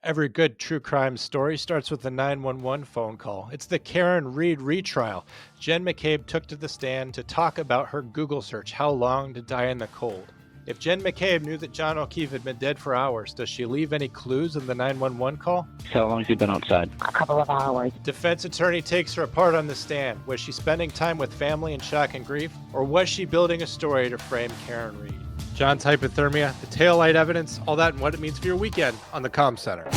Every good true crime story starts with a 911 phone call. It's the Karen Reed retrial. Jen McCabe took to the stand to talk about her Google search, How Long to Die in the Cold. If Jen McCabe knew that John O'Keefe had been dead for hours, does she leave any clues in the 911 call? How long have you been outside? A couple of hours. Defense attorney takes her apart on the stand. Was she spending time with family in shock and grief, or was she building a story to frame Karen Reed? John's hypothermia, the taillight evidence, all that and what it means for your weekend on the Comm Center.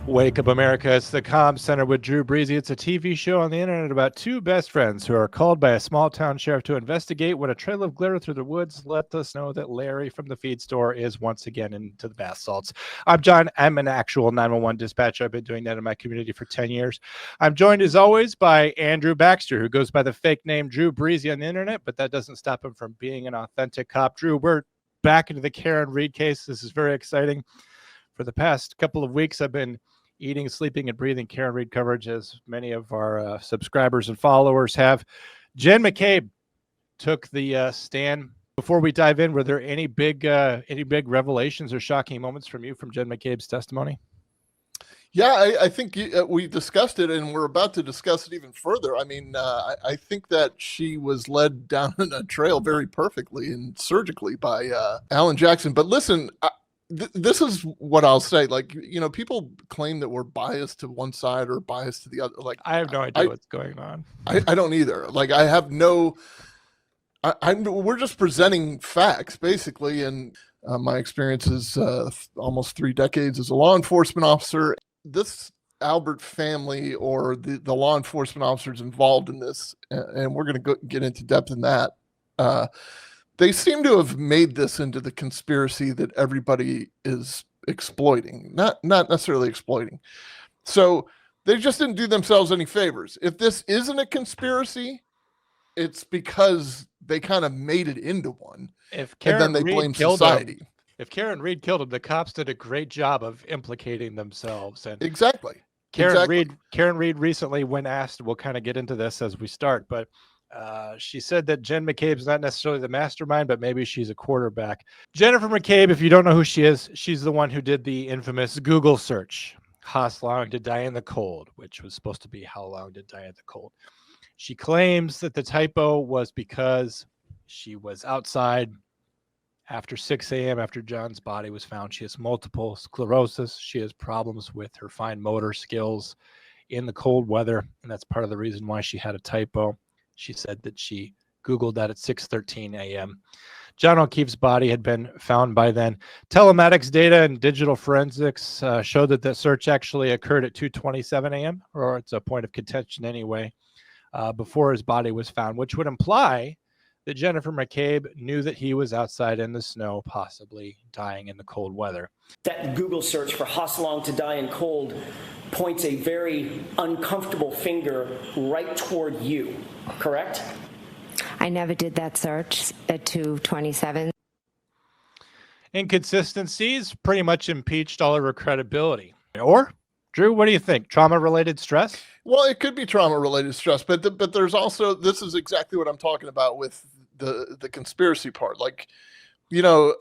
Wake Up America, it's the Comm Center with Drew Breezy. It's a TV show on the internet about two best friends who are called by a small town sheriff to investigate when a trail of glitter through the woods let us know that Larry from the feed store is once again into the bath salts. I'm John. I'm an actual 911 dispatcher. I've been doing that in my community for 10 years. I'm joined as always by Andrew Baxter, who goes by the fake name Drew Breezy on the internet, but that doesn't stop him from being an authentic cop. Drew, we're back into the Karen Reed case. This is very exciting. For the past couple of weeks, I've been eating, sleeping, and breathing Karen Reed coverage, as many of our subscribers and followers have. Jen McCabe took the stand. Before we dive in, were there any big revelations or shocking moments from Jen McCabe's testimony? Yeah, I think we discussed it, and we're about to discuss it even further. I mean, I think that she was led down a trail very perfectly and surgically by Alan Jackson. But listen, this is what I'll say. Like, you know, people claim that we're biased to one side or biased to the other. Like, I have no idea what's going on. I don't either. Like, I have no. We're just presenting facts, basically, and my experience is almost 3 decades as a law enforcement officer. This Albert family, or the law enforcement officers involved in this, and we're going to get into depth in that. They seem to have made this into the conspiracy that everybody is exploiting, not necessarily exploiting. So they just didn't do themselves any favors. If this isn't a conspiracy, it's because they kind of made it into one. And then they blame society. If Karen Reed killed him, the cops did a great job of implicating themselves. And exactly. Karen Reed recently, when asked, we'll kind of get into this as we start, but she said that Jen McCabe's not necessarily the mastermind, but maybe she's a quarterback. Jennifer McCabe, if you don't know who she is, she's the one who did the infamous Google search, How Long to Die in the Cold, which was supposed to be How Long to Die in the Cold. She claims that the typo was because she was outside after 6 a.m. after John's body was found. She has multiple sclerosis. She has problems with her fine motor skills in the cold weather, and that's part of the reason why she had a typo. She said that she Googled that at 6:13 a.m. John O'Keefe's body had been found by then. Telematics data and digital forensics showed that the search actually occurred at 2:27 a.m., or it's a point of contention anyway, before his body was found, which would imply that Jennifer McCabe knew that he was outside in the snow, possibly dying in the cold weather. That Google search for How Long to Die in Cold points a very uncomfortable finger right toward you, correct? I never did that search at 2:27. Inconsistencies pretty much impeached all of her credibility. Or, Drew, what do you think? Trauma-related stress? Well, it could be trauma-related stress, but there's also, this is exactly what I'm talking about with the conspiracy part. Like, you know,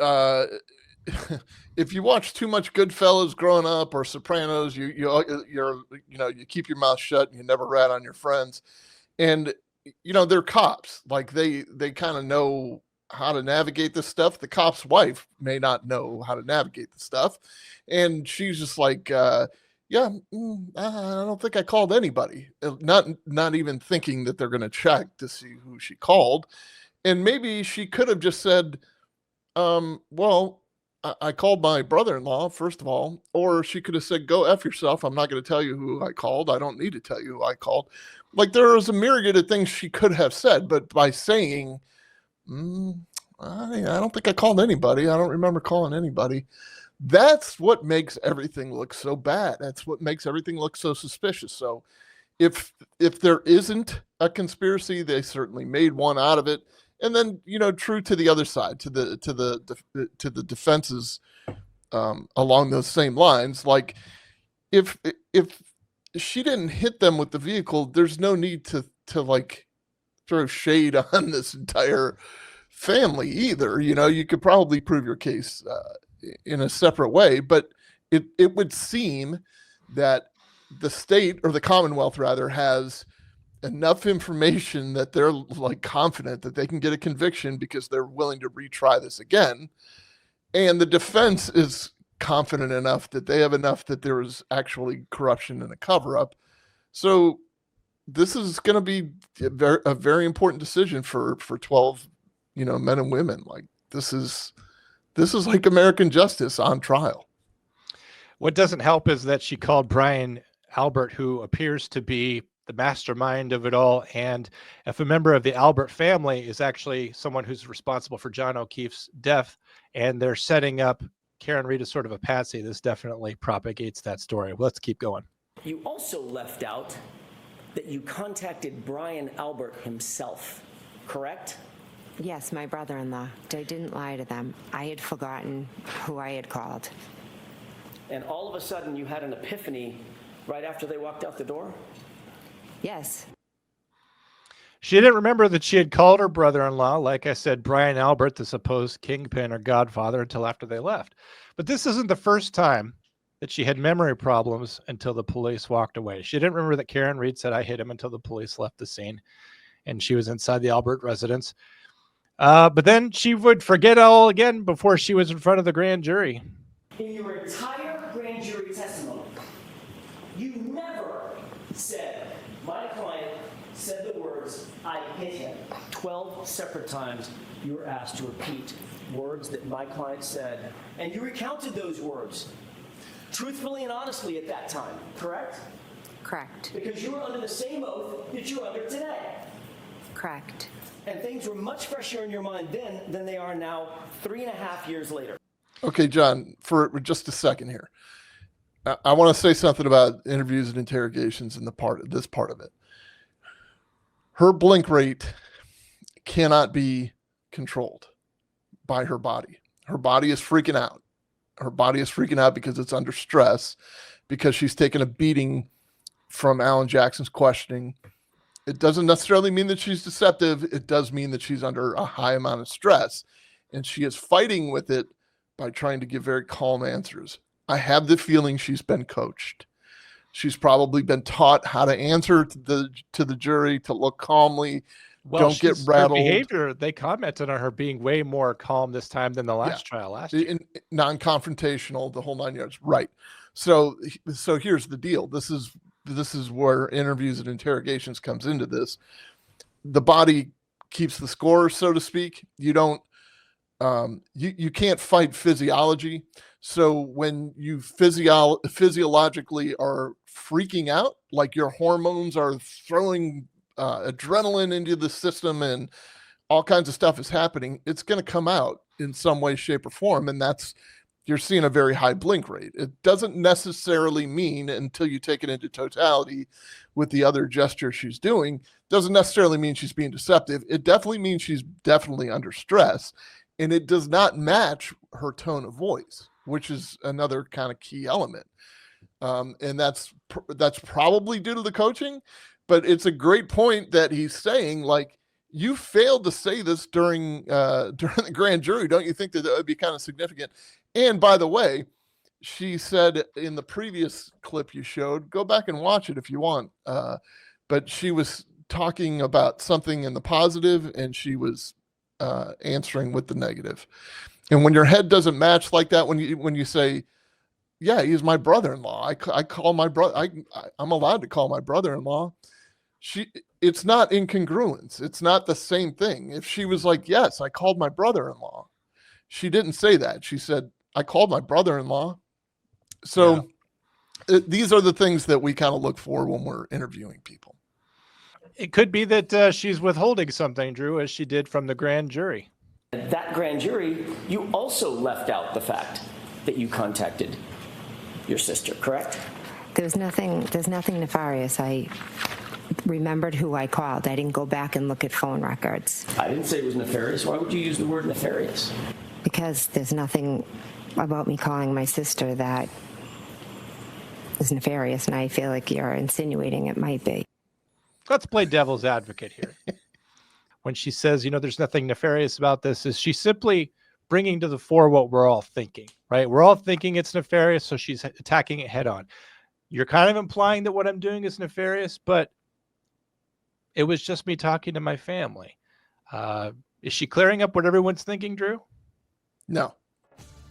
if you watch too much Goodfellas growing up or Sopranos, you keep your mouth shut and you never rat on your friends. And you know, they're cops. Like they kind of know how to navigate this stuff. The cop's wife may not know how to navigate the stuff, and she's just like, I don't think I called anybody. Not even thinking that they're going to check to see who she called. And maybe she could have just said, well, I called my brother-in-law, first of all, or she could have said, go F yourself. I'm not going to tell you who I called. I don't need to tell you who I called. Like, there was a myriad of things she could have said, but by saying, I don't think I called anybody. I don't remember calling anybody. That's what makes everything look so bad. That's what makes everything look so suspicious. So if there isn't a conspiracy, they certainly made one out of it. And then, you know, true to the other side, to the defenses along those same lines, like if she didn't hit them with the vehicle, there's no need to like throw shade on this entire family either. You know, you could probably prove your case in a separate way, but it would seem that the state, or the Commonwealth rather, has enough information that they're like confident that they can get a conviction because they're willing to retry this again. And the defense is confident enough that they have enough that there was actually corruption and a cover-up. So this is going to be a very important decision for 12, you know, men and women. Like this is like American justice on trial. What doesn't help is that she called Brian Albert, who appears to be the mastermind of it all. And if a member of the Albert family is actually someone who's responsible for John O'Keefe's death, and they're setting up Karen Reed as sort of a patsy, this definitely propagates that story. Let's keep going. You also left out that you contacted Brian Albert himself, correct? Yes, my brother-in-law. I didn't lie to them. I had forgotten who I had called. And all of a sudden you had an epiphany right after they walked out the door? Yes. She didn't remember that she had called her brother-in-law, like I said, Brian Albert, the supposed kingpin or godfather, until after they left. But this isn't the first time that she had memory problems until the police walked away. She didn't remember that Karen Reed said, "I hit him," until the police left the scene and she was inside the Albert residence. But then she would forget all again before she was in front of the grand jury. In your entire grand jury testimony, you never said, my client said the words, "I hit him." 12 separate times you were asked to repeat words that my client said, and you recounted those words truthfully and honestly at that time, correct? Correct. Because you were under the same oath that you're under today. Correct. And things were much fresher in your mind then than they are now, 3.5 years later. Okay, John, for just a second here. I want to say something about interviews and interrogations and this part of it. Her blink rate cannot be controlled by her body. Her body is freaking out. Her body is freaking out because it's under stress, because she's taken a beating from Alan Jackson's questioning. It doesn't necessarily mean that she's deceptive. It does mean that she's under a high amount of stress, and she is fighting with it by trying to give very calm answers. I have the feeling she's been coached. She's probably been taught how to answer to the jury, to look calmly. Well, don't get rattled. Her behavior, they commented on her being way more calm this time than the last trial last year. Non-confrontational, the whole 9 yards. Right. So here's the deal. This is where interviews and interrogations comes into this. The body keeps the score, so to speak. You don't, you can't fight physiology. So when you physiologically are freaking out, like your hormones are throwing adrenaline into the system and all kinds of stuff is happening, it's going to come out in some way, shape, or form. And you're seeing a very high blink rate. It doesn't necessarily mean, until you take it into totality with the other gesture she's doing, doesn't necessarily mean she's being deceptive. It definitely means she's definitely under stress, and it does not match her tone of voice, which is another kind of key element. And that's probably due to the coaching, but it's a great point that he's saying, like, you failed to say this during the grand jury. Don't you think that would be kind of significant? And by the way, she said in the previous clip you showed, go back and watch it if you want. But she was talking about something in the positive, and she was answering with the negative. And when your head doesn't match like that, when you say, yeah, he's my brother-in-law, I call my brother, I'm allowed to call my brother-in-law. It's not incongruence. It's not the same thing. If she was like, yes, I called my brother-in-law, she didn't say that. She said, I called my brother-in-law. So these are the things that we kind of look for when we're interviewing people. It could be that she's withholding something, Drew, as she did from the grand jury. That grand jury, you also left out the fact that you contacted your sister, correct? There's nothing nefarious. I remembered who I called. I didn't go back and look at phone records. I didn't say it was nefarious. Why would you use the word nefarious? Because there's nothing about me calling my sister that is nefarious, and I feel like you're insinuating it might be. Let's play devil's advocate here. When she says, there's nothing nefarious about this, is she simply bringing to the fore what we're all thinking, right? We're all thinking it's nefarious, so she's attacking it head on. You're kind of implying that what I'm doing is nefarious, but it was just me talking to my family. Is she clearing up what everyone's thinking, Drew? No.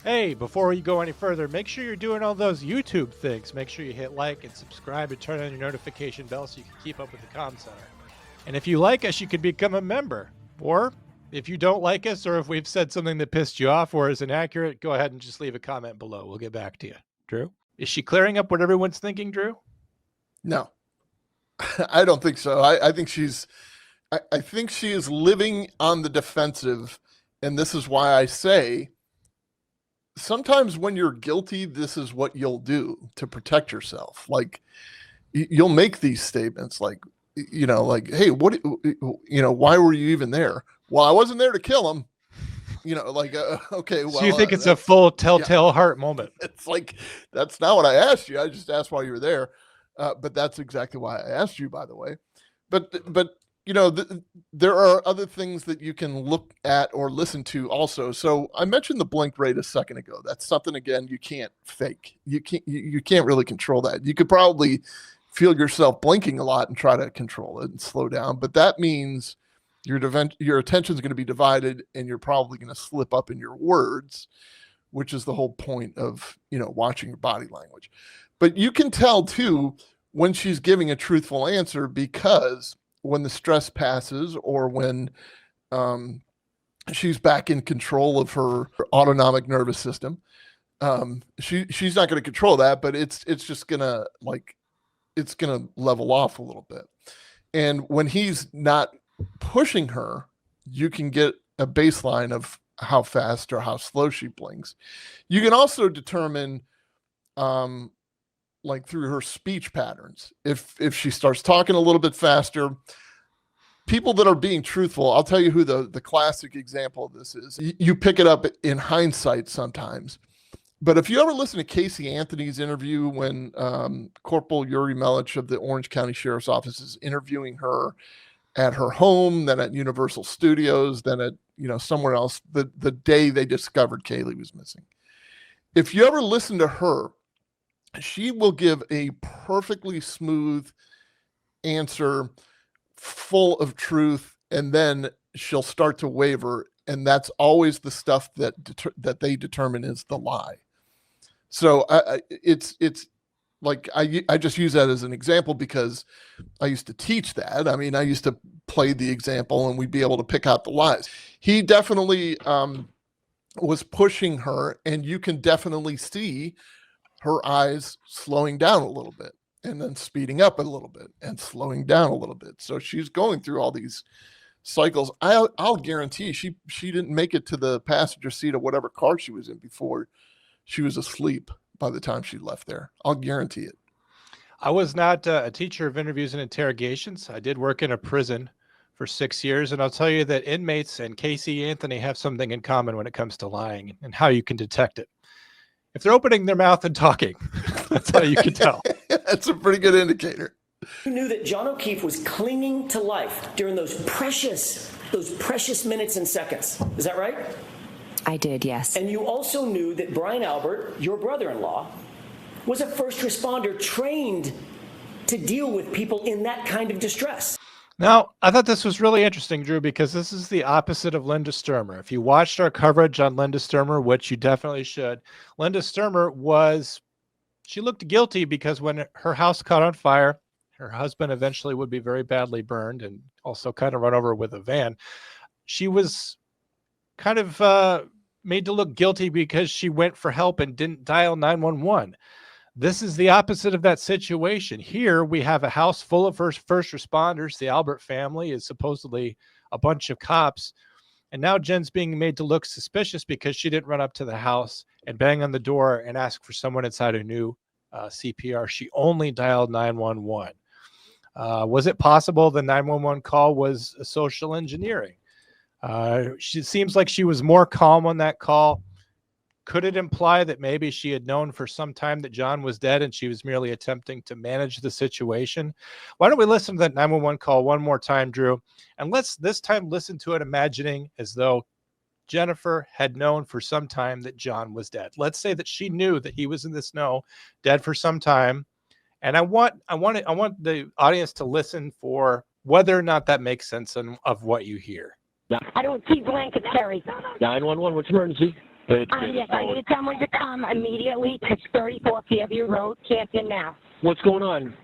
Hey, before we go any further, make sure you're doing all those YouTube things. Make sure you hit like and subscribe and turn on your notification bell so you can keep up with the Comm Center. And if you like us, you can become a member. Or if you don't like us, or if we've said something that pissed you off or is inaccurate, go ahead and just leave a comment below. We'll get back to you. Drew? Is she clearing up what everyone's thinking, Drew? No. I don't think so. I think I think she is living on the defensive, and this is why I say sometimes when you're guilty, this is what you'll do to protect yourself. Like, you'll make these statements like, hey, why were you even there? Well, I wasn't there to kill him. Okay. Well, so you think it's a full telltale heart moment? It's like, that's not what I asked you. I just asked why you were there. But that's exactly why I asked you, by the way. But there are other things that you can look at or listen to also. So I mentioned the blink rate a second ago. That's something, again, you can't fake. You can't really control that. You could probably feel yourself blinking a lot and try to control it and slow down. But that means your attention is going to be divided, and you're probably going to slip up in your words, which is the whole point of, watching your body language. But you can tell too when she's giving a truthful answer, because when the stress passes, or when she's back in control of her autonomic nervous system, she's not going to control that, but it's just gonna it's gonna level off a little bit. And when he's not pushing her, you can get a baseline of how fast or how slow she blinks. You can also determine through her speech patterns. If she starts talking a little bit faster, people that are being truthful, I'll tell you who the classic example of this is. You pick it up in hindsight sometimes. But if you ever listen to Casey Anthony's interview when Corporal Yuri Melich of the Orange County Sheriff's Office is interviewing her at her home, then at Universal Studios, then at somewhere else, the day they discovered Kaylee was missing. If you ever listen to her, she will give a perfectly smooth answer, full of truth, and then she'll start to waver, and that's always the stuff that they determine is the lie. So it's like I just use that as an example because I used to teach that. I mean, I used to play the example, and we'd be able to pick out the lies. He definitely was pushing her, and you can definitely see her eyes slowing down a little bit, and then speeding up a little bit, and slowing down a little bit. So she's going through all these cycles. I'll guarantee she didn't make it to the passenger seat of whatever car she was in before she was asleep by the time she left there. I'll guarantee it. I was not a teacher of interviews and interrogations. I did work in a prison for 6 years, and I'll tell you that inmates and Casey Anthony have something in common when it comes to lying and how you can detect it. If they're opening their mouth and talking, that's how you can tell. That's a pretty good indicator. You knew that John O'Keefe was clinging to life during those precious minutes and seconds. Is that right? I did, yes. And you also knew that Brian Albert, your brother-in-law, was a first responder trained to deal with people in that kind of distress. Now, I thought this was really interesting, Drew, because this is the opposite of Linda Sturmer. If you watched our coverage on Linda Sturmer, which you definitely should, Linda Sturmer she looked guilty because when her house caught on fire, her husband eventually would be very badly burned and also kind of run over with a van. She was kind of made to look guilty because she went for help and didn't dial 911. This is the opposite of that situation. Here we have a house full of first responders. The Albert family is supposedly a bunch of cops. And now Jen's being made to look suspicious because she didn't run up to the house and bang on the door and ask for someone inside who knew CPR. She only dialed 911. Was it possible the 911 call was a social engineering? She seems like she was more calm on that call. Could it imply that maybe she had known for some time that John was dead and she was merely attempting to manage the situation? Why don't we listen to that 911 call one more time, Drew? And let's this time listen to it imagining as though Jennifer had known for some time that John was dead. Let's say that she knew that he was in the snow, dead for some time. And I want the audience to listen for whether or not that makes sense of what you hear. I don't see blankets, Terry. 911, what's emergency? Yes, I need someone to come immediately to 34 Fairview Road, Canton, Mass. What's going on?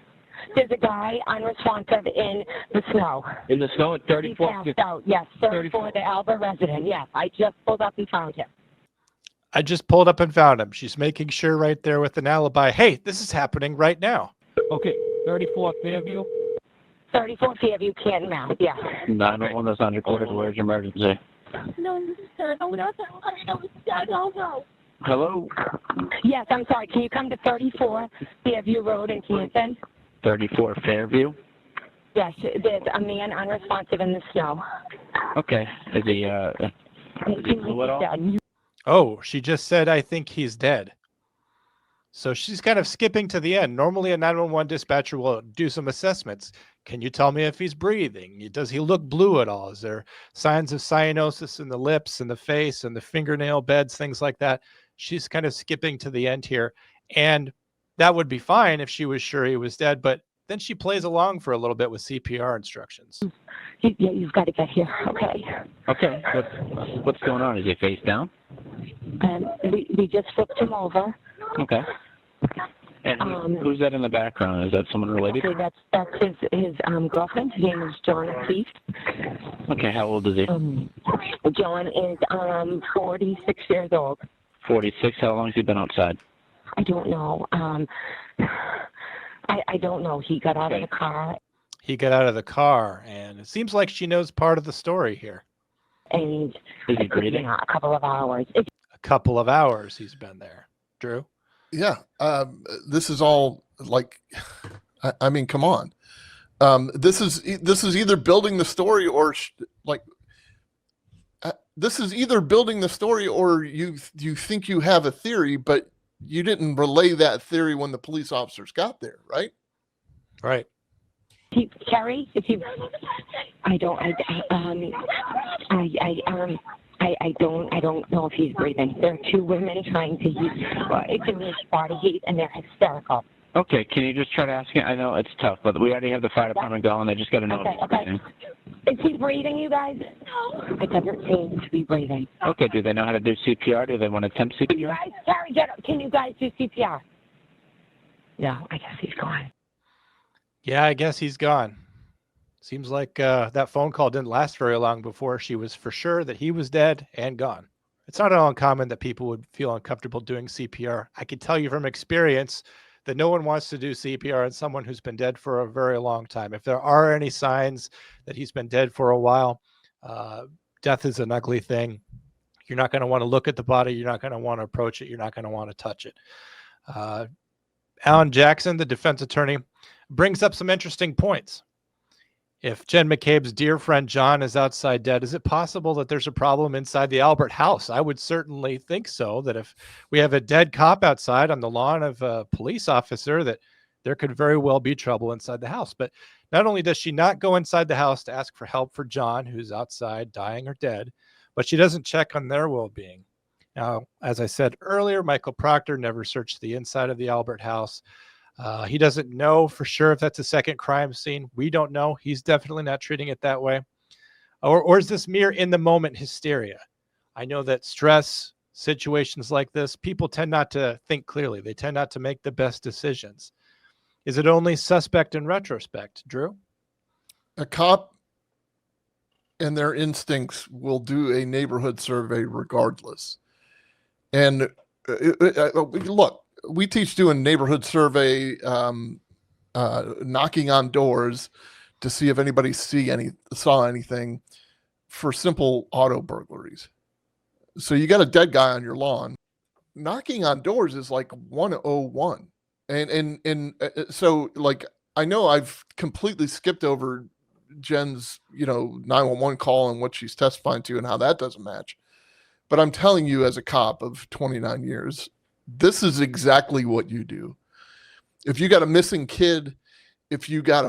There's a guy unresponsive in the snow. In the snow at He 34? passed out, yes, 34, the Albert resident, yes. I just pulled up and found him. I just pulled up and found him. She's making sure right there with an alibi. Hey, this is happening right now. Okay, 34 Fairview? 34 Fairview, Canton, Mass, yes. 911, that's on recorded. Where's your emergency? No. Hello? Yes, I'm sorry. Can you come to 34 Fairview Road in Canton? 34 Fairview? Yes, there's a man unresponsive in the snow. Okay. Is he, blue at all? Oh, she just said, I think he's dead. So she's kind of skipping to the end. Normally a 911 dispatcher will do some assessments. Can you tell me if he's breathing? Does he look blue at all? Is there signs of cyanosis in the lips and the face and the fingernail beds, things like that? She's kind of skipping to the end here. And that would be fine if she was sure he was dead, but then she plays along for a little bit with CPR instructions. Yeah, you've got to get here, okay? Okay. What's going on? Is he face down? We just flipped him over. Okay. And who's that in the background? Is that someone related? Okay, that's his girlfriend. His name is John Thief. Okay, how old is he? John is 46 years old. 46. How long has he been outside? I don't know. I don't know. He got out of the car. He got out of the car, and it seems like she knows part of the story here. And is he breathing? A couple of hours. A couple of hours he's been there. Drew? Yeah. This is all like, I mean, come on. This is either building the story or this is either building the story or you think you have a theory, but you didn't relay that theory when the police officers got there, right? Right. Carrie, I don't know if he's breathing. There are two women trying to it's in his body heat and they're hysterical. Okay, can you just try to ask him? I know it's tough, but we already have the fire department going. They just got to know if he's breathing. Is he breathing, you guys? No. It doesn't seem to be breathing. Okay, do they know how to do CPR? Do they want to attempt CPR? You guys, Carrie, can you guys do CPR? Yeah, I guess he's gone. Yeah, I guess he's gone. Seems like that phone call didn't last very long before she was for sure that he was dead and gone. It's not at all uncommon that people would feel uncomfortable doing CPR. I can tell you from experience that no one wants to do CPR on someone who's been dead for a very long time. If there are any signs that he's been dead for a while, death is an ugly thing. You're not going to want to look at the body. You're not going to want to approach it. You're not going to want to touch it. Alan Jackson, the defense attorney, brings up some interesting points. If Jen McCabe's dear friend John is outside dead, is it possible that there's a problem inside the Albert house? I would certainly think so, that if we have a dead cop outside on the lawn of a police officer, that there could very well be trouble inside the house. But not only does she not go inside the house to ask for help for John, who's outside dying or dead, but she doesn't check on their well-being. Now, as I said earlier, Michael Proctor never searched the inside of the Albert house. He doesn't know for sure if that's a second crime scene. We don't know. He's definitely not treating it that way. Or is this mere in-the-moment hysteria? I know that stress situations like this, people tend not to think clearly. They tend not to make the best decisions. Is it only suspect in retrospect, Drew? A cop and their instincts will do a neighborhood survey regardless. And look, we teach doing neighborhood survey, knocking on doors to see if anybody saw anything for simple auto burglaries. So you got a dead guy on your lawn. Knocking on doors is like 101. And so like, I know I've completely skipped over Jen's, 911 call and what she's testifying to and how that doesn't match. But I'm telling you, as a cop of 29 years, this is exactly what you do. If you got a missing kid, if you've got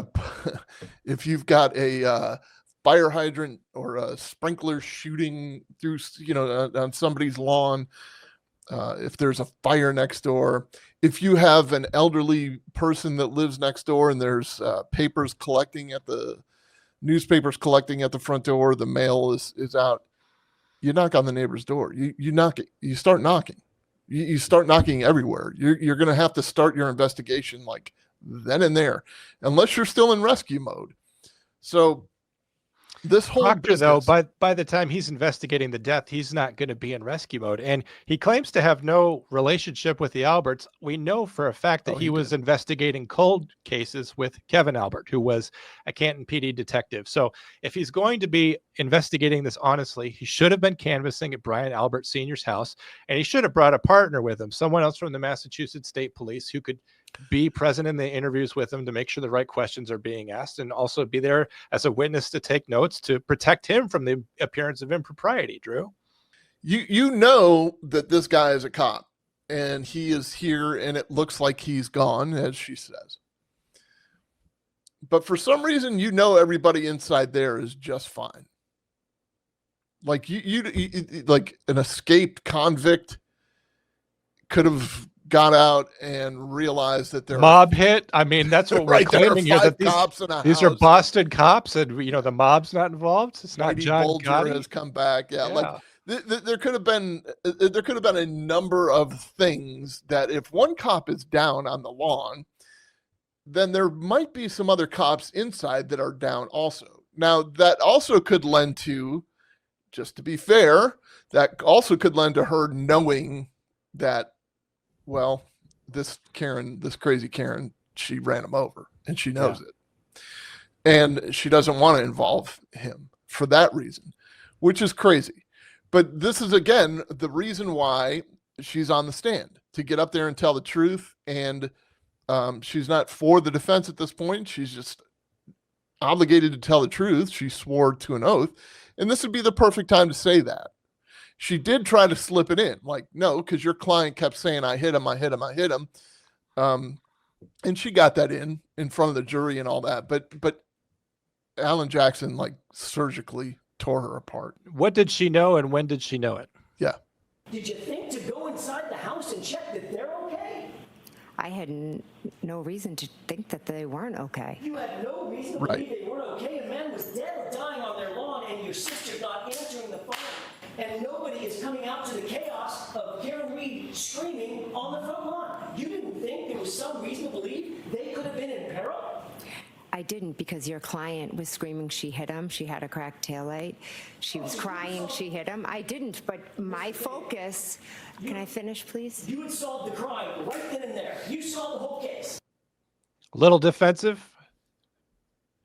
a fire hydrant or a sprinkler shooting through, on somebody's lawn, if there's a fire next door, if you have an elderly person that lives next door and there's newspapers collecting at the front door, the mail is out, you knock on the neighbor's door. You knock it. You start knocking. You start knocking everywhere. You're going to have to start your investigation like then and there, unless you're still in rescue mode. So this whole Proctor, though, business, by the time he's investigating the death, he's not going to be in rescue mode. And he claims to have no relationship with the Alberts. We know for a fact that he was investigating cold cases with Kevin Albert, who was a Canton PD detective. So if he's going to be investigating this honestly, he should have been canvassing at Brian Albert Sr.'s house, and he should have brought a partner with him, someone else from the Massachusetts State Police who could be present in the interviews with him to make sure the right questions are being asked, and also be there as a witness to take notes to protect him from the appearance of impropriety. Drew, you know that this guy is a cop, and he is here, and it looks like he's gone, as she says. But for some reason, everybody inside there is just fine. Like you like an escaped convict could have got out and realized that they're mob hit. I mean, that's what we're claiming here. That these are Boston cops, and the mob's not involved. It's not John Gotti has come back. Yeah. Like there could have been a number of things that if one cop is down on the lawn, then there might be some other cops inside that are down also. Now that also could lend to, just to be fair, that also could lend to her knowing that, well, this crazy Karen, she ran him over and she knows it. And she doesn't want to involve him for that reason, which is crazy. But this is, again, the reason why she's on the stand, to get up there and tell the truth. And she's not for the defense at this point. She's just obligated to tell the truth. She swore to an oath. And this would be the perfect time to say that. She did try to slip it in, like, no, because your client kept saying, I hit him. And she got that in front of the jury and all that. But Alan Jackson, like, surgically tore her apart. What did she know, and when did she know it? Yeah. Did you think to go inside the house and check that they're okay? I had no reason to think that they weren't okay. You had no reason to believe they weren't okay. A man was dead or dying on their lawn, and your sister's not answering the phone. And nobody is coming out to the chaos of Karen Reed screaming on the front lawn. You didn't think there was some reason to believe they could have been in peril? I didn't, because your client was screaming she hit him. She had a cracked taillight. She was crying she hit him. I didn't, but my focus... Can I finish, please? You had solved the crime right then and there. You solved the whole case. A little defensive.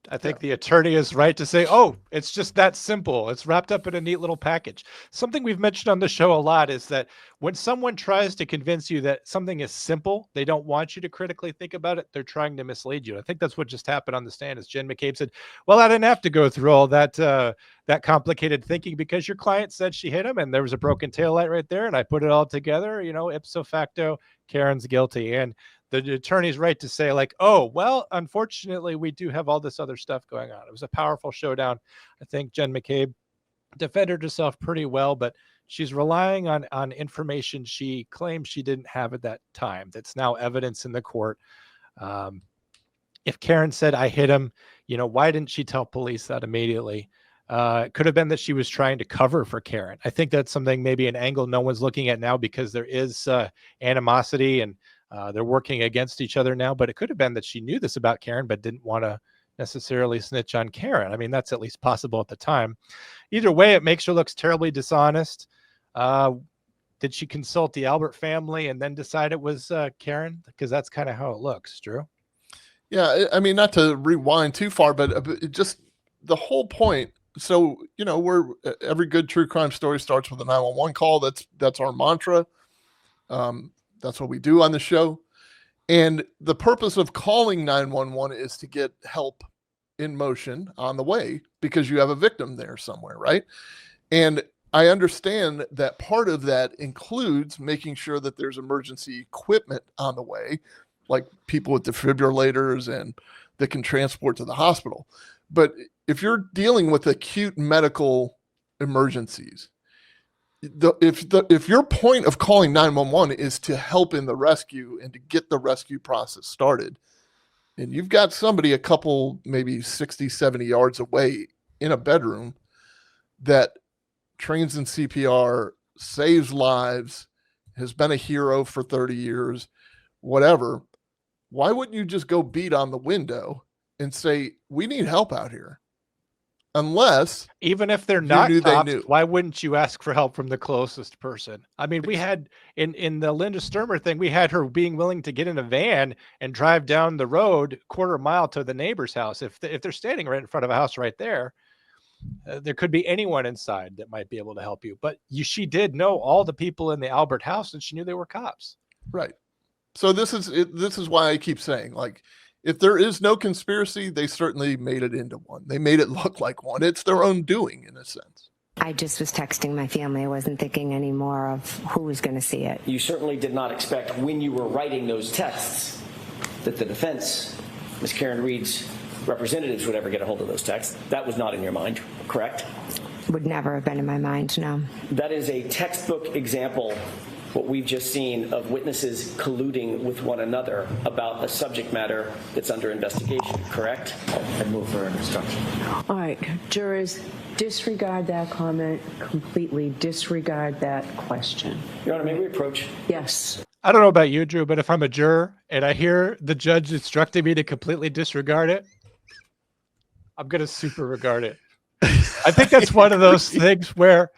I think the attorney is right to say, oh, it's just that simple. It's wrapped up in a neat little package. Something we've mentioned on the show a lot is that when someone tries to convince you that something is simple, they don't want you to critically think about it. They're trying to mislead you. I think that's what just happened on the stand, as Jen McCabe said, well, I didn't have to go through all that complicated thinking because your client said she hit him and there was a broken taillight right there. And I put it all together, ipso facto, Karen's guilty. And the attorney's right to say, like, oh, well, unfortunately, we do have all this other stuff going on. It was a powerful showdown. I think Jen McCabe defended herself pretty well, but she's relying on information she claims she didn't have at that time. That's now evidence in the court. If Karen said, I hit him, why didn't she tell police that immediately? It could have been that she was trying to cover for Karen. I think that's something, maybe an angle no one's looking at now, because there is animosity and they're working against each other now, but it could have been that she knew this about Karen, but didn't want to necessarily snitch on Karen. I mean, that's at least possible at the time. Either way, it makes her look terribly dishonest. Did she consult the Albert family and then decide it was Karen? Because that's kind of how it looks, Drew. Yeah. I mean, not to rewind too far, but just the whole point. So, every good true crime story starts with a 911 call. That's our mantra. That's what we do on the show. And the purpose of calling 911 is to get help in motion on the way, because you have a victim there somewhere, right? And I understand that part of that includes making sure that there's emergency equipment on the way, like people with defibrillators and that can transport to the hospital. But if you're dealing with acute medical emergencies, if your point of calling 911 is to help in the rescue and to get the rescue process started, and you've got somebody a couple, maybe 60, 70 yards away in a bedroom that trains in CPR, saves lives, has been a hero for 30 years, whatever, why wouldn't you just go beat on the window and say, we need help out here? Unless, even if they're not cops, why wouldn't you ask for help from the closest person? I mean, we had in the Linda Sturmer thing, we had her being willing to get in a van and drive down the road quarter mile to the neighbor's house. If they're standing right in front of a house right there, there could be anyone inside that might be able to help you. But she did know all the people in the Albert house, and she knew they were cops. Right. So this is why I keep saying, like, if there is no conspiracy, they certainly made it into one. They made it look like one. It's their own doing, in a sense. I just was texting my family. I wasn't thinking anymore of who was going to see it. You certainly did not expect, when you were writing those texts, that the defense, Ms. Karen Reed's representatives, would ever get a hold of those texts. That was not in your mind, correct? Would never have been in my mind, no. That is a textbook example, what we've just seen, of witnesses colluding with one another about a subject matter that's under investigation, correct? I move for an instruction. All right, jurors, disregard that comment completely. Disregard that question. Your Honor, may we approach? Yes. I don't know about you, Drew, but if I'm a juror and I hear the judge instructing me to completely disregard it, I'm going to super regard it. I think that's one of those things where,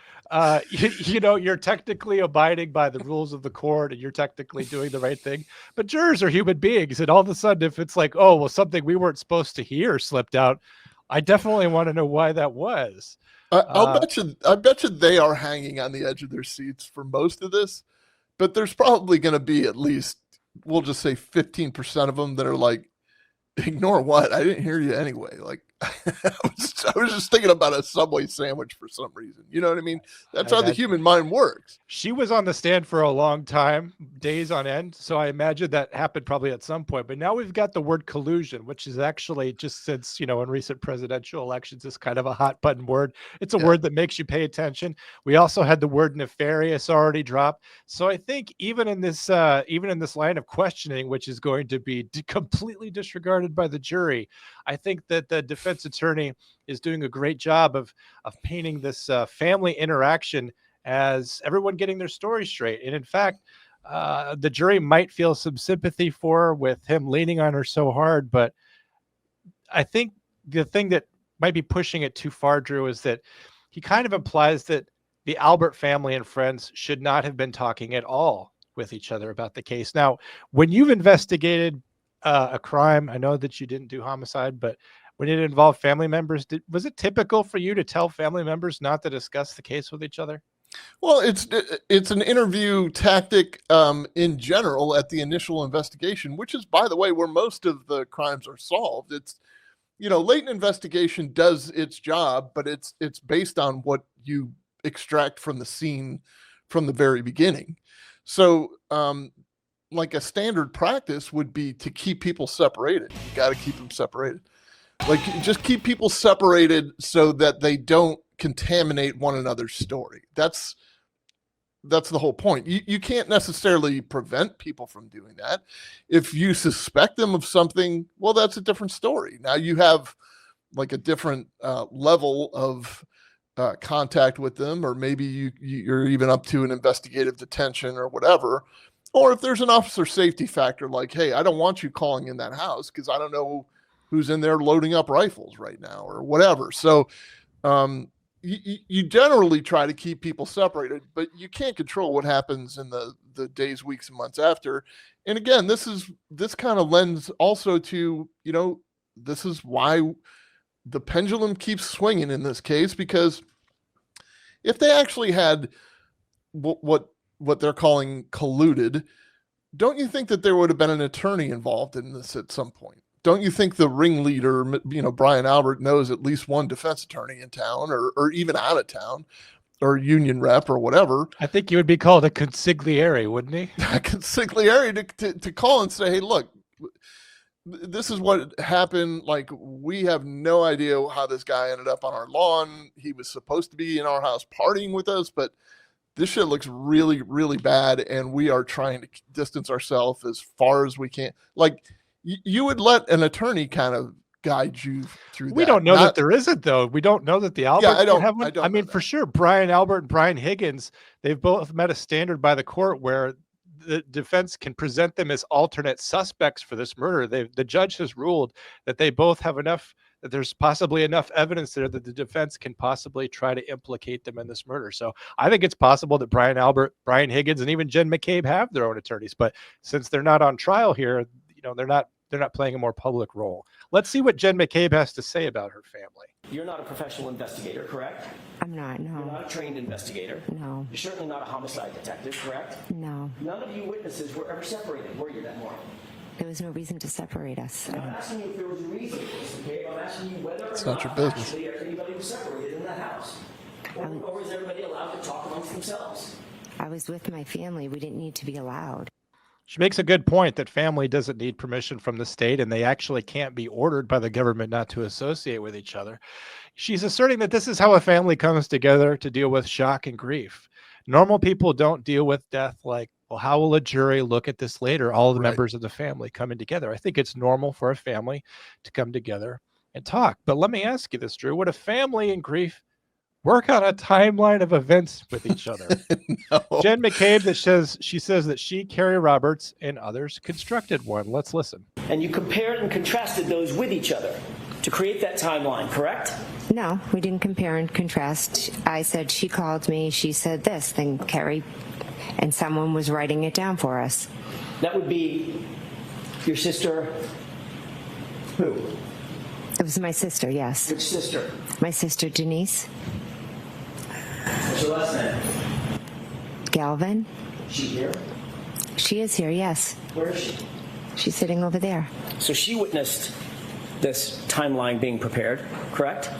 you're technically abiding by the rules of the court and you're technically doing the right thing. But jurors are human beings. And all of a sudden, if it's like, oh, well, something we weren't supposed to hear slipped out, I definitely want to know why that was. I bet you they are hanging on the edge of their seats for most of this. But there's probably going to be at least, we'll just say 15% of them that are like, ignore what? I didn't hear you anyway. Like, I was just thinking about a Subway sandwich for some reason. You know what I mean? That's how the human mind works. She was on the stand for a long time, days on end. So I imagine that happened probably at some point. But now we've got the word collusion, which is actually, just since, in recent presidential elections, is kind of a hot button word. It's a word that makes you pay attention. We also had the word nefarious already dropped. So I think even in this line of questioning, which is going to be completely disregarded by the jury, I think that the defense attorney is doing a great job of painting this family interaction as everyone getting their story straight. And in fact, the jury might feel some sympathy for her with him leaning on her so hard. But I think the thing that might be pushing it too far, Drew, is that he kind of implies that the Albert family and friends should not have been talking at all with each other about the case. Now, when you've investigated a crime, I know that you didn't do homicide, but when it involved family members, was it typical for you to tell family members not to discuss the case with each other? Well, it's an interview tactic in general at the initial investigation, which is, by the way, where most of the crimes are solved. It's, latent investigation does its job, but it's based on what you extract from the scene from the very beginning. So, like a standard practice would be to keep people separated. You got to keep them separated. Like, just keep people separated so that they don't contaminate one another's story. That's the whole point. You can't necessarily prevent people from doing that. If you suspect them of something, well, that's a different story. Now you have like a different level of contact with them, or maybe you're even up to an investigative detention or whatever. Or if there's an officer safety factor, like, hey, I don't want you calling in that house because I don't know who's in there loading up rifles right now or whatever. So you generally try to keep people separated, but you can't control what happens in the days, weeks, and months after. And again, this kind of lends also to, this is why the pendulum keeps swinging in this case, because if they actually had what they're calling colluded, don't you think that there would have been an attorney involved in this at some point? Don't you think the ringleader, Brian Albert, knows at least one defense attorney in town or even out of town? or union rep or whatever. I think he would be called a consigliere, wouldn't he? A consigliere to call and say, hey, look, this is what happened. Like, we have no idea how this guy ended up on our lawn. He was supposed to be in our house partying with us, but this shit looks really, really bad, and we are trying to distance ourselves as far as we can. Like, you would let an attorney kind of guide you through that. We don't know that there isn't, though. We don't know that the Alberts don't have one. I mean, for sure, Brian Albert and Brian Higgins, they've both met a standard by the court where the defense can present them as alternate suspects for this murder. The judge has ruled that they both have enough, that there's possibly enough evidence there that the defense can possibly try to implicate them in this murder. So I think it's possible that Brian Albert, Brian Higgins, and even Jen McCabe have their own attorneys. But since they're not on trial here, they're not playing a more public role. Let's see what Jen McCabe has to say about her family. You're not a professional investigator, correct? I'm not, no. You're not a trained investigator. No. You're certainly not a homicide detective, correct? No. None of you witnesses were ever separated, were you, that morning? There was no reason to separate us. I'm not asking you if there was a reason, okay? I'm asking you whether or It's not not your business. actually anybody was separated in that house. Or was everybody allowed to talk amongst themselves? I was with my family. We didn't need to be allowed. She makes a good point that family doesn't need permission from the state, and they actually can't be ordered by the government not to associate with each other. She's asserting that this is how a family comes together to deal with shock and grief. Normal people don't deal with death like, well, how will a jury look at this later? All the members of the family coming together. I think it's normal for a family to come together and talk. But let me ask you this, Drew. Would a family in grief work on a timeline of events with each other? No. Jen McCabe she says that she, Carrie Roberts, and others constructed one. Let's listen. And you compared and contrasted those with each other to create that timeline, correct? No, we didn't compare and contrast. I said she called me, she said this, then Carrie, and someone was writing it down for us. That would be your sister, who? It was my sister, yes. Which sister? My sister Denise What's your last name? Galvin. She here? She is here, yes. Where is she? She's sitting over there. So she witnessed this timeline being prepared, correct?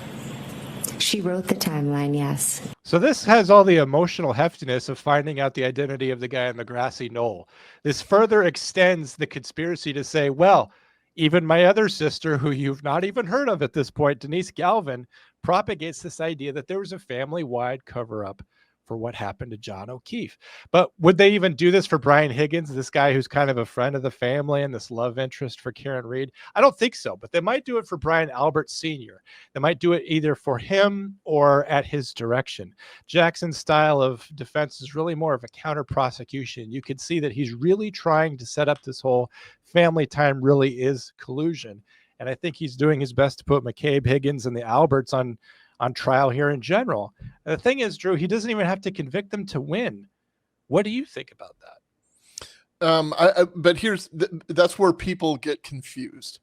She wrote the timeline, yes. So this has all the emotional heftiness of finding out the identity of the guy on the grassy knoll. This further extends the conspiracy to say, well, even my other sister, who you've not even heard of at this point, Denise Galvin, propagates this idea that there was a family-wide cover-up for what happened to John O'Keefe. But would they even do this for Brian Higgins, this guy who's kind of a friend of the family and this love interest for Karen Reed? I don't think so, but they might do it for Brian Albert Sr. They might do it either for him or at his direction. Jackson's style of defense is really more of a counter prosecution. You could see that he's really trying to set up this whole family time really is collusion. And I think he's doing his best to put McCabe, Higgins, and the Alberts on trial here in general. And the thing is, Drew, he doesn't even have to convict them to win. What do you think about that? But that's where people get confused,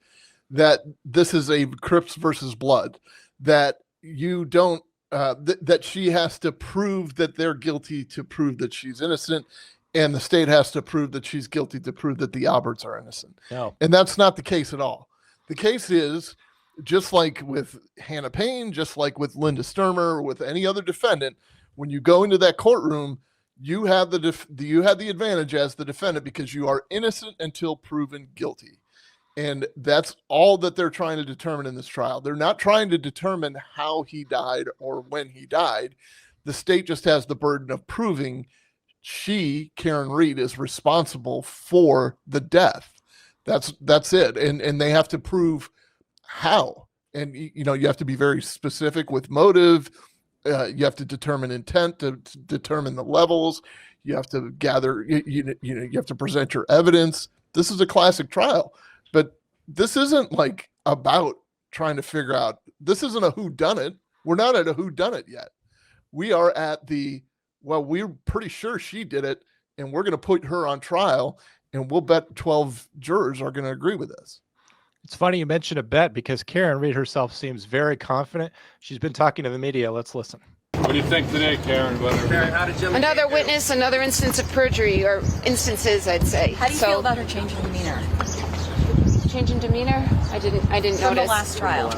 that this is a Crips versus Blood, that you don't, that she has to prove that they're guilty to prove that she's innocent, and the state has to prove that she's guilty to prove that the Alberts are innocent. No. And that's not the case at all. The case is, just like with Hannah Payne, just like with Linda Sturmer, with any other defendant, when you go into that courtroom, you have the advantage as the defendant because you are innocent until proven guilty. And that's all that they're trying to determine in this trial. They're not trying to determine how he died or when he died. The state just has the burden of proving she, Karen Reed, is responsible for the death. That's it. And they have to prove how. And, you have to be very specific with motive. You have to determine intent to determine the levels. You have to gather, you have to present your evidence. This is a classic trial, but this isn't like about trying to figure out, this isn't a whodunit. We're not at a whodunit yet. We are at we're pretty sure she did it, and we're going to put her on trial, and we'll bet 12 jurors are going to agree with us. It's funny you mentioned a bet because Karen Reed herself seems very confident. She's been talking to the media. Let's listen. What do you think today, Karen? Another witness, another instance of perjury, or instances, I'd say. How do you feel about her change in demeanor? change in demeanor? I didn't notice. From the last trial.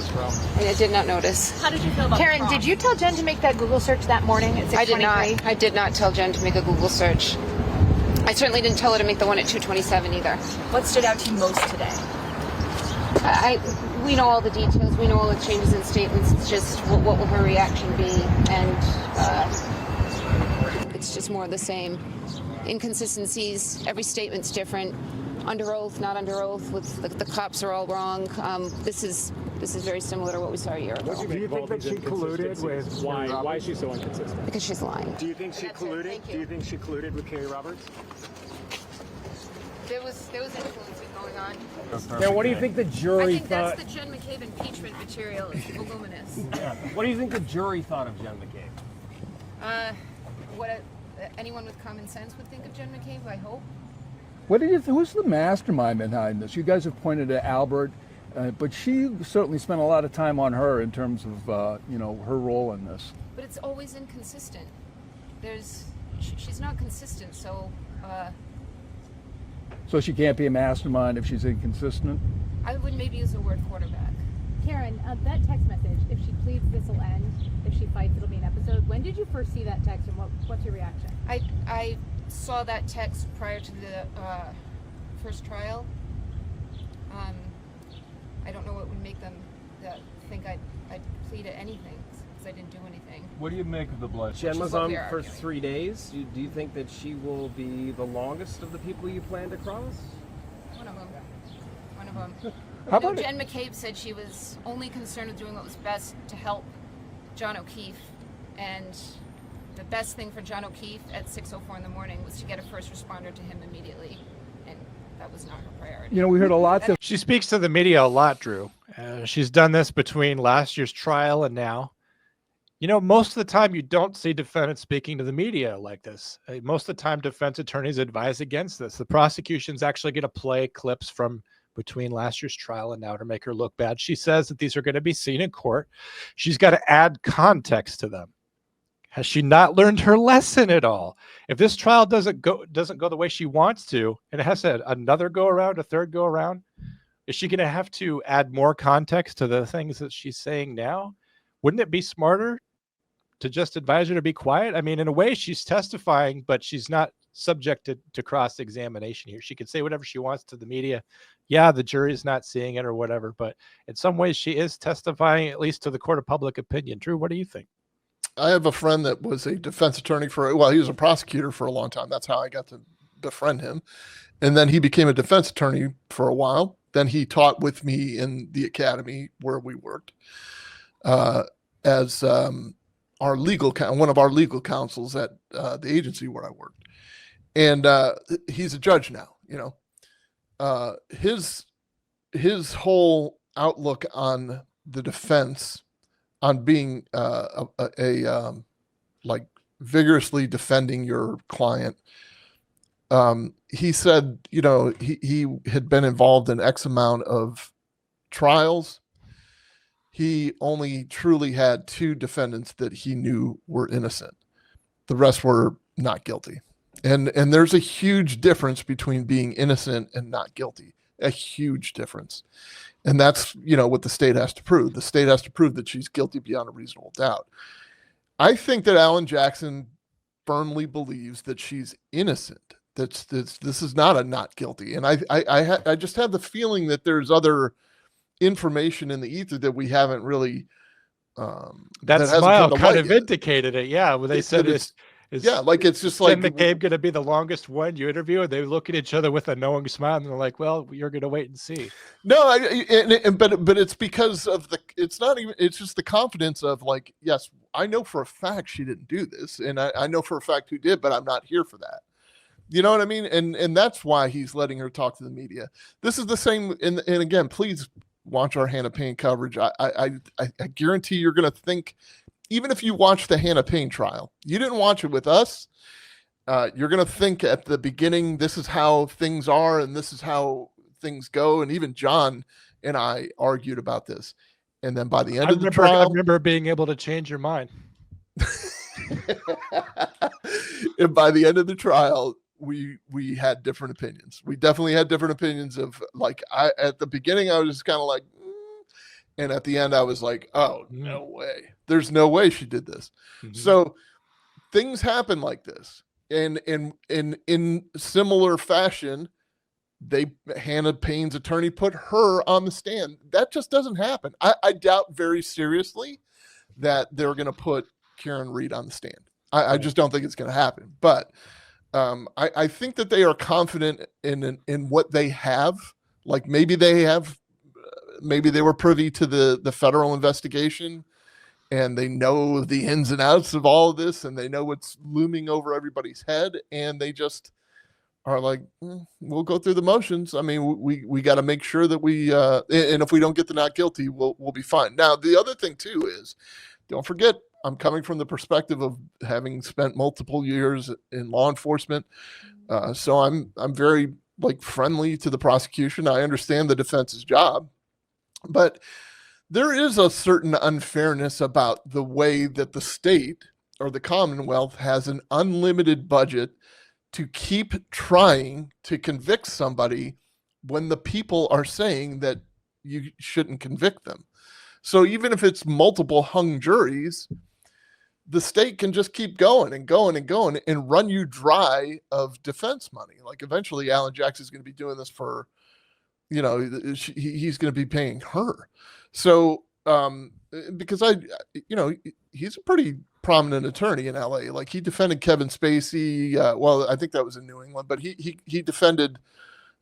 I did not notice. How did you feel about Karen, prom? Did you tell Jen to make that Google search that morning at 6:23? I did not tell Jen to make a Google search. I certainly didn't tell her to make the one at 2:27 either. What stood out to you most today? We know all the details. We know all the changes in statements. It's just what will her reaction be, and it's just more of the same. Inconsistencies. Every statement's different. Under oath, not under oath. With the cops are all wrong. This is very similar to what we saw a year ago. Do you think that she colluded with Why is she so inconsistent? Because she's lying. Do you think she colluded? Do you think she colluded with Kerry Roberts? There was influence going on. Now, what do you think the jury thought? That's the Jen McCabe impeachment material. It's voluminous. Yeah. What do you think the jury thought of Jen McCabe? Anyone with common sense would think of Jen McCabe, I hope. What do you? Who's the mastermind behind this? You guys have pointed to Albert, but she certainly spent a lot of time on her in terms of her role in this. But it's always inconsistent. She's not consistent, so. So she can't be a mastermind if she's inconsistent? I would maybe use the word quarterback. Karen, that text message, if she pleads, this will end. If she fights, it'll be an episode. When did you first see that text, and what's your reaction? I saw that text prior to the first trial. I don't know what would make them think I'd plead at anything, because I didn't do anything. What do you make of the blood? Jen was on for 3 days. Do you think that she will be the longest of the people you plan to cross? One of them. How about Jen McCabe said she was only concerned with doing what was best to help John O'Keefe, and the best thing for John O'Keefe at 6:04 in the morning was to get a first responder to him immediately, and that was not her priority. We heard a lot. She speaks to the media a lot, Drew. She's done this between last year's trial and now. Most of the time you don't see defendants speaking to the media like this. Most of the time defense attorneys advise against this. The prosecution's actually going to play clips from between last year's trial and now to make her look bad. She says that these are going to be seen in court. She's got to add context to them. Has she not learned her lesson at all? If this trial doesn't go the way she wants to, and it has to another go around, a third go around, is she going to have to add more context to the things that she's saying now? Wouldn't it be smarter to just advise her to be quiet? I mean, in a way, she's testifying, but she's not subjected to cross-examination here. She can say whatever she wants to the media. Yeah, the jury's not seeing it or whatever, but in some ways she is testifying at least to the court of public opinion. Drew, what do you think? I have a friend that was a defense attorney he was a prosecutor for a long time. That's how I got to befriend him. And then he became a defense attorney for a while. Then he taught with me in the academy where we worked as our one of our legal counsels at the agency where I worked. And he's a judge now. His whole outlook on the defense, on being vigorously defending your client. He said, he had been involved in X amount of trials. He only truly had 2 defendants that he knew were innocent. The rest were not guilty. And there's a huge difference between being innocent and not guilty, a huge difference. And that's, what the state has to prove. The state has to prove that she's guilty beyond a reasonable doubt. I think that Alan Jackson firmly believes that she's innocent. This is not a not guilty. And I just have the feeling that there's other information in the ether that we haven't really. That smile kind of indicated it. Yeah, when they said it's just like Jen McCabe going to be the longest one you interview, and they look at each other with a knowing smile, and they're like, "Well, you're going to wait and see." No, but it's because of it's not even. It's just the confidence of yes, I know for a fact she didn't do this, and I know for a fact who did, but I'm not here for that. You know what I mean? And that's why he's letting her talk to the media. This is the same. And again, please watch our Hannah Payne coverage. I guarantee you're going to think. Even if you watch the Hannah Payne trial, you didn't watch it with us. You're going to think at the beginning, this is how things are and this is how things go. And even John and I argued about this. And then by the end of the trial, I remember being able to change your mind. And by the end of the trial, we had different opinions. We definitely had different opinions of, like, at the beginning I was just kind of like, and at the end I was like, oh, no way. There's no way she did this. So things happen like this. And in similar fashion, Hannah Payne's attorney put her on the stand. That just doesn't happen. I doubt very seriously that they're going to put Karen Reed on the stand. I just don't think it's going to happen. But I think that they are confident in what they have. Like maybe they were privy to the federal investigation, and they know the ins and outs of all of this, and they know what's looming over everybody's head, and they just are like, we'll go through the motions. I mean, we got to make sure that and if we don't get the not guilty, we'll be fine. Now, the other thing too is, don't forget, I'm coming from the perspective of having spent multiple years in law enforcement. So I'm very friendly to the prosecution. I understand the defense's job, but there is a certain unfairness about the way that the state or the Commonwealth has an unlimited budget to keep trying to convict somebody when the people are saying that you shouldn't convict them. So even if it's multiple hung juries, the state can just keep going and going and going and run you dry of defense money. Like eventually Alan Jackson's going to be doing this for, he's going to be paying her. So, because he's a pretty prominent attorney in LA. Like he defended Kevin Spacey. Well, I think that was in New England, but he defended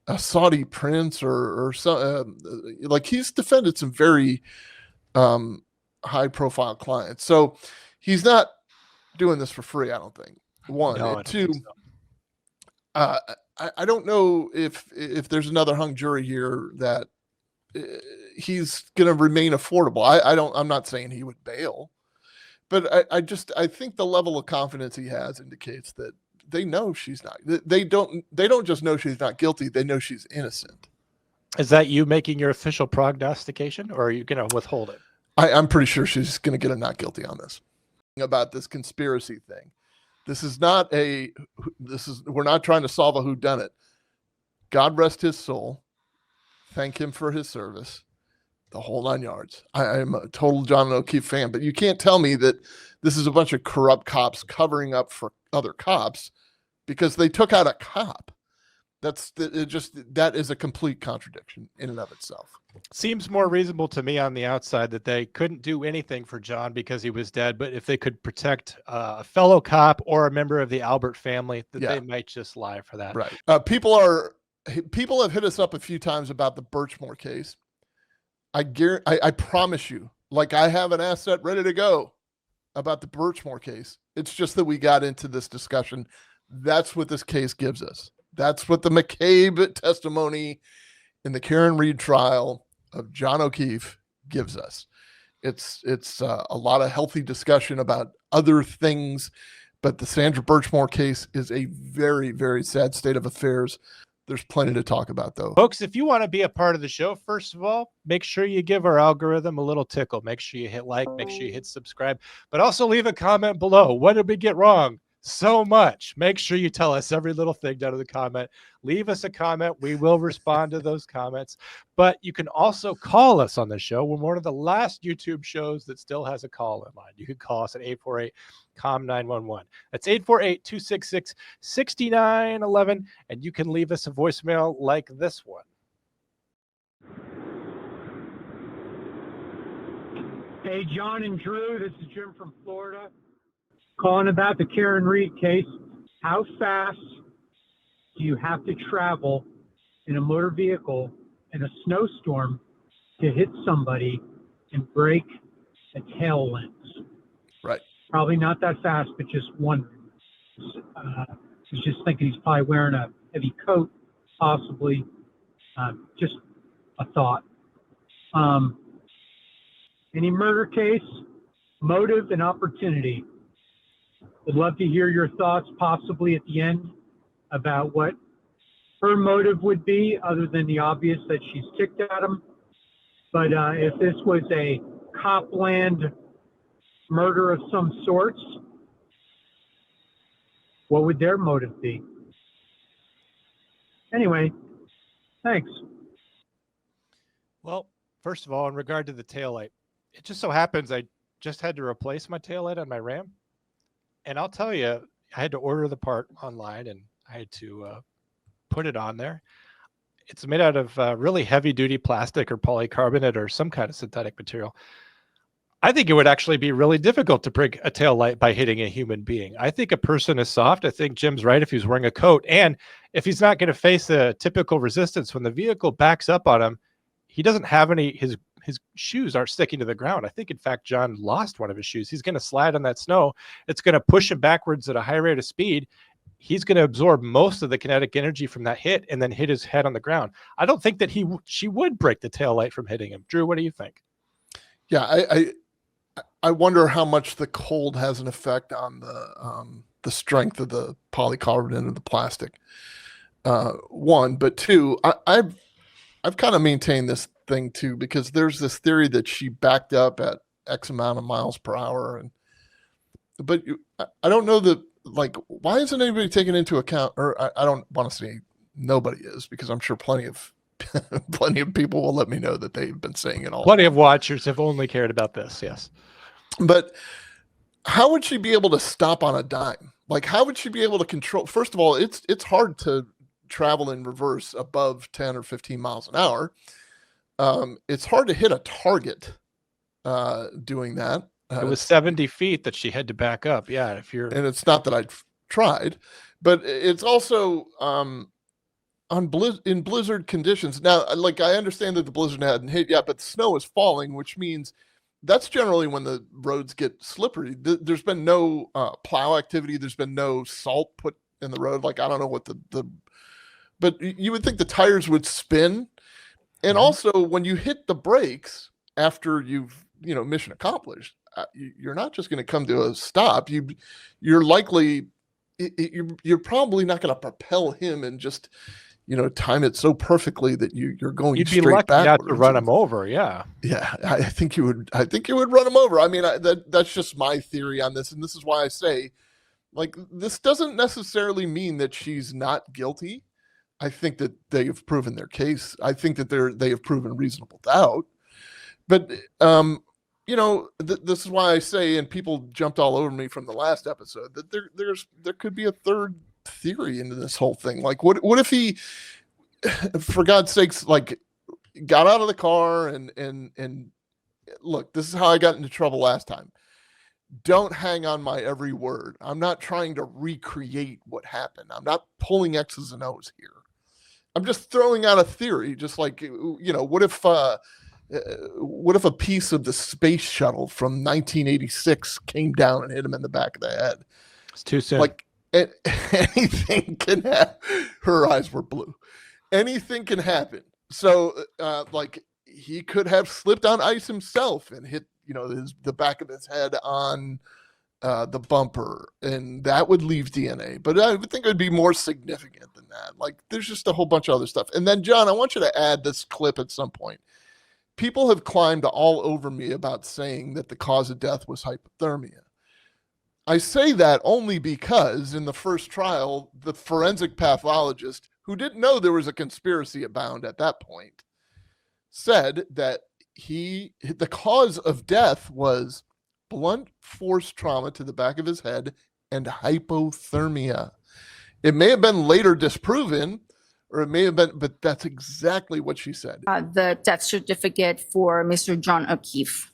a Saudi prince or some, he's defended some very high profile clients. So he's not doing this for free, I don't think. One. No, and two, I don't know if there's another hung jury here that he's going to remain affordable. I'm not saying he would bail, but I think the level of confidence he has indicates that they know she's not. They don't just know she's not guilty. They know she's innocent. Is that you making your official prognostication, or are you going to withhold it? I'm pretty sure she's going to get a not guilty on this. About this conspiracy thing. We're not trying to solve a whodunit. God rest his soul. Thank him for his service. The whole 9 yards. I am a total John O'Keefe fan, but you can't tell me that this is a bunch of corrupt cops covering up for other cops because they took out a cop. That is a complete contradiction in and of itself. Seems more reasonable to me on the outside that they couldn't do anything for John because he was dead, but if they could protect a fellow cop or a member of the Albert family, they might just lie for that. Right. People have hit us up a few times about the Birchmore case. I promise you, I have an asset ready to go about the Birchmore case. It's just that we got into this discussion. That's what this case gives us. That's what the McCabe testimony in the Karen Reed trial of John O'Keefe gives us. It's a lot of healthy discussion about other things, but the Sandra Birchmore case is a very, very sad state of affairs. There's plenty to talk about, though. Folks, if you want to be a part of the show, first of all, make sure you give our algorithm a little tickle. Make sure you hit like, make sure you hit subscribe, but also leave a comment below. What did we get wrong? So much. Make sure you tell us every little thing down in the comment. Leave us a comment. We will respond to those comments. But you can also call us on the show. We're one of the last YouTube shows that still has a call-in line. You can call us at 848-COMM-911. That's 848-266-6911. And you can leave us a voicemail like this one. Hey, John and Drew, this is Jim from Florida. Calling about the Karen Reed case. How fast do you have to travel in a motor vehicle in a snowstorm to hit somebody and break a tail lens? Right. Probably not that fast, but just wondering. He's just thinking he's probably wearing a heavy coat, possibly. Just a thought. Any murder case, motive and opportunity. Would love to hear your thoughts, possibly at the end, about what her motive would be, other than the obvious that she's ticked at him. But if this was a copland murder of some sorts, what would their motive be? Anyway, thanks. Well, first of all, in regard to the taillight, it just so happens I just had to replace my taillight on my Ram. And I'll tell you, I had to order the part online and I had to put it on there. It's made out of really heavy duty plastic or polycarbonate or some kind of synthetic material. I think it would actually be really difficult to break a tail light by hitting a human being. I think a person is soft. I think Jim's right if he's wearing a coat. And if he's not going to face a typical resistance when the vehicle backs up on him, he doesn't have any, his shoes aren't sticking to the ground. I think, in fact, John lost one of his shoes. He's going to slide on that snow. It's going to push him backwards at a high rate of speed. He's going to absorb most of the kinetic energy from that hit and then hit his head on the ground. I don't think that she would break the tail light from hitting him. Drew, what do you think? Yeah, I wonder how much the cold has an effect on the strength of the polycarbonate and the plastic. One, but two, I've kind of maintained this thing too, because there's this theory that she backed up at X amount of miles per hour, but I don't know that. Like, why isn't anybody taking into account? Or I don't want to say nobody is, because I'm sure plenty of people will let me know that they've been saying it all. Plenty of watchers have only cared about this. Yes. But how would she be able to stop on a dime? Like, how would she be able to control? First of all, it's hard to travel in reverse above 10 or 15 miles an hour. It's hard to hit a target doing that. It was 70 feet that she had to back up. Yeah. And it's not that I've tried, but it's also in blizzard conditions. Now, like, I understand that the blizzard hadn't hit yet, but the snow is falling, which means that's generally when the roads get slippery. There's been no plow activity. There's been no salt put in the road. Like, I don't know what but you would think the tires would spin. And also, when you hit the brakes after you've, mission accomplished, you're not just going to come to a stop. You're likely, you're probably not going to propel him and just, time it so perfectly that you're going You'd straight be lucky backwards. not to run him over. Yeah. Yeah, I think you would run him over. I mean, that's just my theory on this, and this is why I say, like, this doesn't necessarily mean that she's not guilty. I think that they have proven their case. I think that they have proven reasonable doubt. But this is why I say, and people jumped all over me from the last episode, that there could be a third theory into this whole thing. Like, what if he, for God's sakes, like, got out of the car and look, this is how I got into trouble last time. Don't hang on my every word. I'm not trying to recreate what happened. I'm not pulling X's and O's here. I'm just throwing out a theory, just like, what if a piece of the space shuttle from 1986 came down and hit him in the back of the head? It's too soon. Like, anything can happen. Her eyes were blue. Anything can happen. So, like, he could have slipped on ice himself and hit, the back of his head on the bumper, and that would leave DNA. But I would think it would be more significant than that. Like, there's just a whole bunch of other stuff. And then, John, I want you to add this clip at some point. People have climbed all over me about saying that the cause of death was hypothermia. I say that only because in the first trial, the forensic pathologist, who didn't know there was a conspiracy abound at that point, said that the cause of death was blunt force trauma to the back of his head and hypothermia. It may have been later disproven, or it may have been, but that's exactly what she said. The death certificate for Mr. John O'Keefe.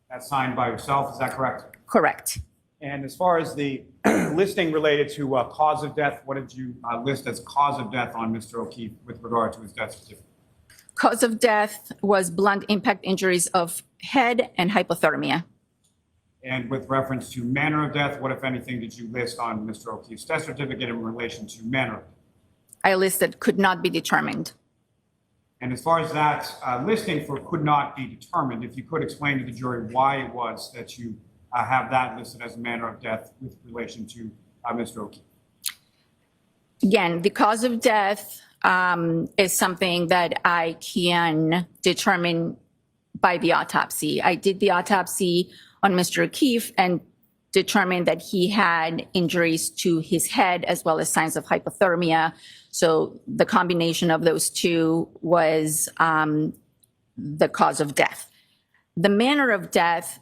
That's signed by yourself, is that correct? Correct. And as far as the listing related to cause of death, what did you list as cause of death on Mr. O'Keefe with regard to his death certificate? Cause of death was blunt impact injuries of head and hypothermia. And with reference to manner of death, what, if anything, did you list on Mr. O'Keefe's death certificate in relation to manner of death? I listed could not be determined. And as far as that listing for could not be determined, if you could explain to the jury why it was that you have that listed as a manner of death with relation to Mr. O'Keefe. Again, the cause of death is something that I can determine by the autopsy. I did the autopsy on Mr. O'Keefe, and determined that he had injuries to his head as well as signs of hypothermia. So the combination of those two was the cause of death. The manner of death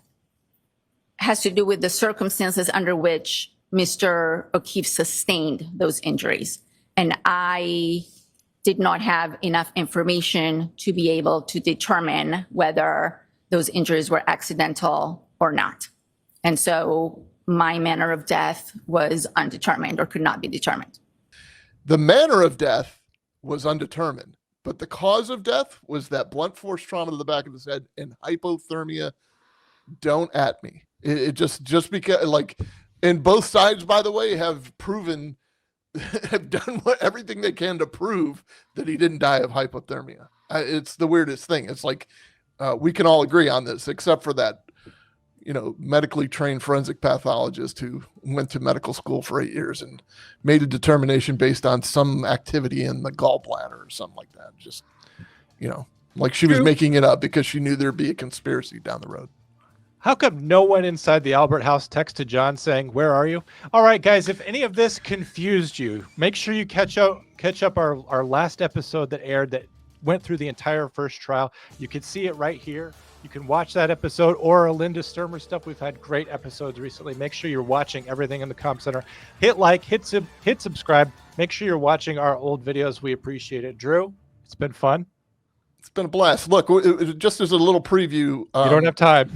has to do with the circumstances under which Mr. O'Keefe sustained those injuries. And I did not have enough information to be able to determine whether those injuries were accidental or not. And so my manner of death was undetermined or could not be determined. The manner of death was undetermined, but the cause of death was that blunt force trauma to the back of his head and hypothermia. Don't at me. It just because, like, and both sides, by the way, have proven, have done everything they can to prove that he didn't die of hypothermia. It's the weirdest thing. It's like we can all agree on this, except for that, medically trained forensic pathologist who went to medical school for 8 years and made a determination based on some activity in the gallbladder or something like that. Just, like she was making it up because she knew there'd be a conspiracy down the road. How come no one inside the Albert house texted John saying, "Where are you?" All right, guys, if any of this confused you, make sure you catch up our last episode that aired that went through the entire first trial. You can see it right here. You can watch that episode or Linda Sturmer stuff. We've had great episodes recently. Make sure you're watching everything in the Comm Center. Hit like, hit subscribe. Make sure you're watching our old videos. We appreciate it. Drew, it's been fun. It's been a blast. Look, just as a little preview. You don't have time.